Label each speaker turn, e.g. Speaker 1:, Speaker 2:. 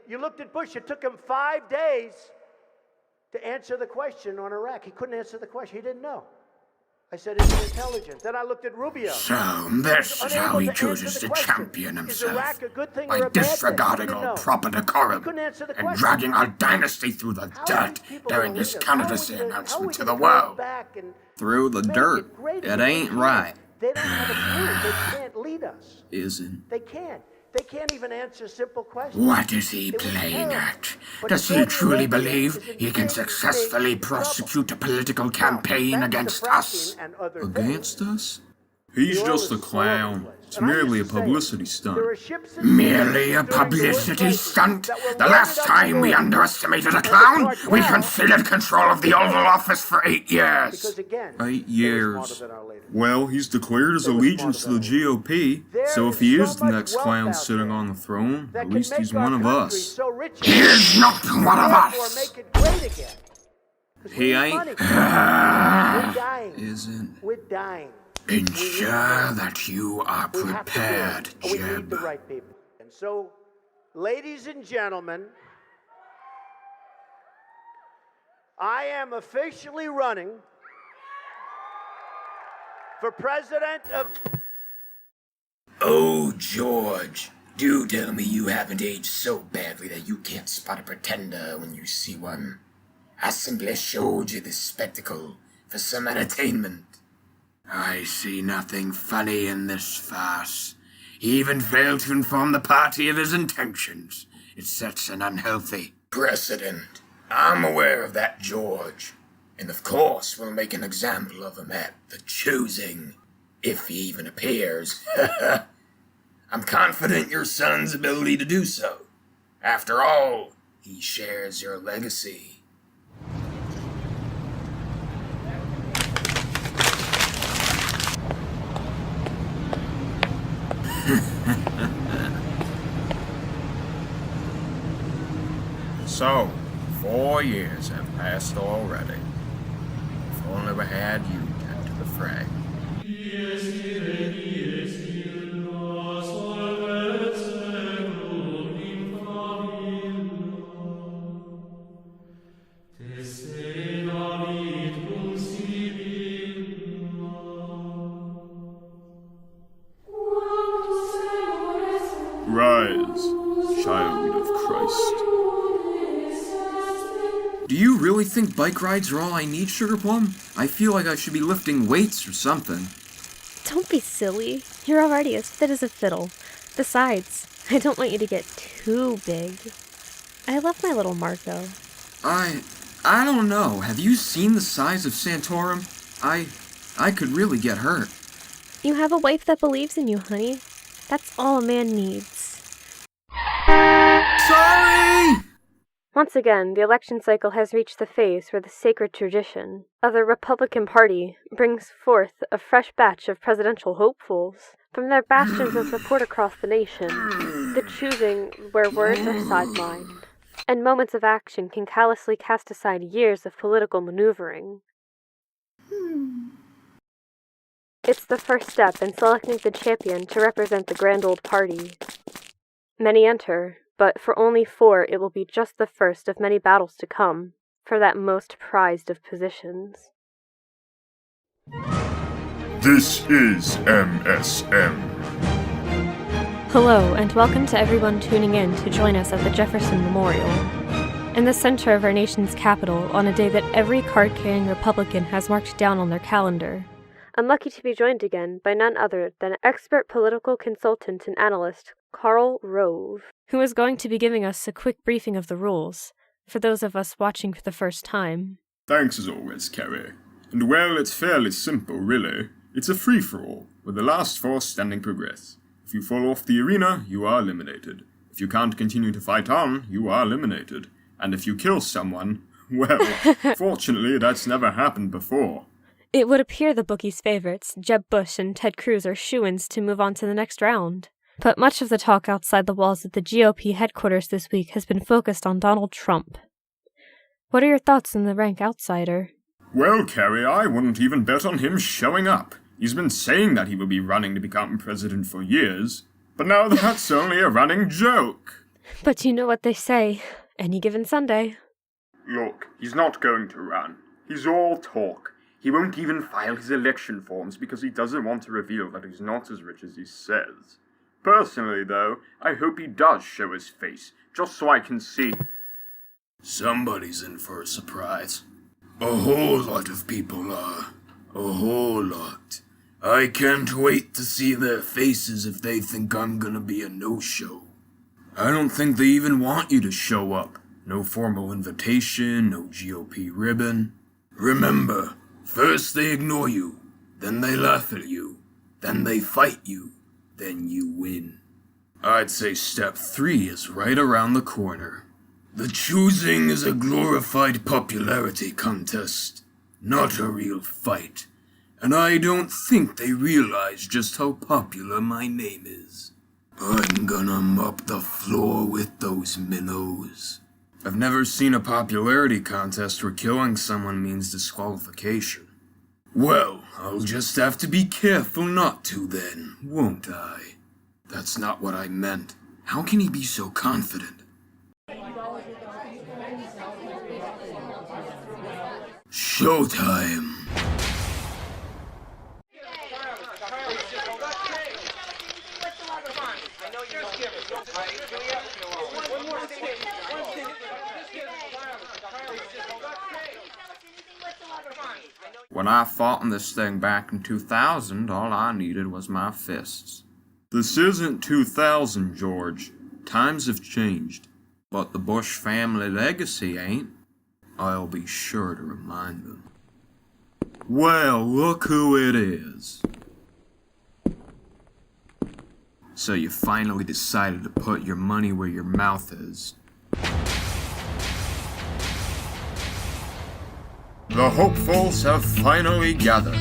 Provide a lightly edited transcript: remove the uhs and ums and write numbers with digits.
Speaker 1: You looked at Bush, it took him 5 days to answer the question on Iraq. He couldn't answer the question, he didn't know. I said, is it intelligence? Then I looked at Rubio.
Speaker 2: So, this is how he chooses to champion himself, by disregarding all proper decorum, and dragging our dynasty through the dirt during his candidacy announcement to the world.
Speaker 3: Through the dirt? It ain't right.
Speaker 1: They don't have a clue. They can't lead us.
Speaker 3: Isn't.
Speaker 1: They can't. They can't even answer simple questions.
Speaker 2: What is he playing at? Does he truly believe he can successfully prosecute a political campaign against us?
Speaker 3: Against us? He's just a clown. It's merely a publicity stunt.
Speaker 2: Merely a publicity stunt? The last time we underestimated a clown, we conceded control of the Oval Office for 8 years.
Speaker 3: 8 years. Well, he's declared his allegiance to the GOP, so if he is the next clown sitting on the throne, at least he's one of us.
Speaker 2: He is not one of us!
Speaker 3: He ain't.
Speaker 1: Isn't. We're dying.
Speaker 2: Ensure that you are prepared,
Speaker 1: We need
Speaker 2: Jeb.
Speaker 1: the right people. And so, ladies and gentlemen, I am officially running for president of...
Speaker 2: Oh, George, do tell me you haven't aged so badly that you can't spot a pretender when you see one. I simply showed you this spectacle for some entertainment. I see nothing funny in this farce. He even failed to inform the party of his intentions. It sets an unhealthy precedent. I'm aware of that, George. And of course, we'll make an example of him at the choosing, if he even appears. I'm confident your son's ability to do so. After all, he shares your legacy.
Speaker 3: So, 4 years have passed already. If only we had you to enter the fray. Rise, child of Christ. Do you really think bike rides are all I need, Sugar Plum? I feel like I should be lifting weights or something.
Speaker 4: Don't be silly. You're already as fit as a fiddle. Besides, I don't want you to get too big. I love my little Marco.
Speaker 3: I don't know. Have you seen the size of Santorum? I could really get hurt.
Speaker 4: You have a wife that believes in you, honey. That's all a man needs.
Speaker 3: Sorry!
Speaker 4: Once again, the election cycle has reached the phase where the sacred tradition of the Republican Party brings forth a fresh batch of presidential hopefuls from their bastions of support across the nation, the choosing where words are sidelined, and moments of action can callously cast aside years of political maneuvering. It's the first step in selecting the champion to represent the grand old party. Many enter, but for only 4 it will be just the first of many battles to come for that most prized of positions.
Speaker 5: This is MSM.
Speaker 4: Hello, and welcome to everyone tuning in to join us at the Jefferson Memorial, in the center of our nation's capital on a day that every card-carrying Republican has marked down on their calendar. I'm lucky to be joined again by none other than expert political consultant and analyst Karl Rove, who is going to be giving us a quick briefing of the rules, for those of us watching for the first time.
Speaker 5: Thanks as always, Carrie. And well, it's fairly simple, really. It's a free-for-all, with the last 4 standing progress. If you fall off the arena, you are eliminated. If you can't continue to fight on, you are eliminated. And if you kill someone, well, fortunately that's never happened before.
Speaker 4: It would appear the bookies' favorites, Jeb Bush and Ted Cruz, are shoo-ins to move on to the next round. But much of the talk outside the walls of the GOP headquarters this week has been focused on Donald Trump. What are your thoughts on the rank outsider?
Speaker 5: Well, Carrie, I wouldn't even bet on him showing up. He's been saying that he will be running to become president for years, but now that's only a running joke.
Speaker 4: But you know what they say, any given Sunday.
Speaker 5: Look, he's not going to run. He's all talk. He won't even file his election forms because he doesn't want to reveal that he's not as rich as he says. Personally, though, I hope he does show his face, just so I can see.
Speaker 2: Somebody's in for a surprise. A whole lot of people are. A whole lot. I can't wait to see their faces if they think I'm gonna be a no-show. I don't think they even want you to show up. No formal invitation, no GOP ribbon. Remember, first they ignore you, then they laugh at you, then they fight you, then you win. I'd say step 3 is right around the corner. The choosing is a glorified popularity contest, not a real fight. And I don't think they realize just how popular my name is. I'm gonna mop the floor with those minnows.
Speaker 3: I've never seen a popularity contest where killing someone means disqualification.
Speaker 2: Well, I'll just have to be careful not to then, won't I? That's not what I meant. How can he be so confident? Showtime!
Speaker 3: When I fought in this thing back in 2000, all I needed was my fists.
Speaker 5: This isn't 2000, George.
Speaker 3: Times have changed, but the Bush family legacy ain't. I'll be sure to remind them. Well, look who it is. So you finally decided to put your money where your mouth is.
Speaker 5: The hopefuls have finally gathered.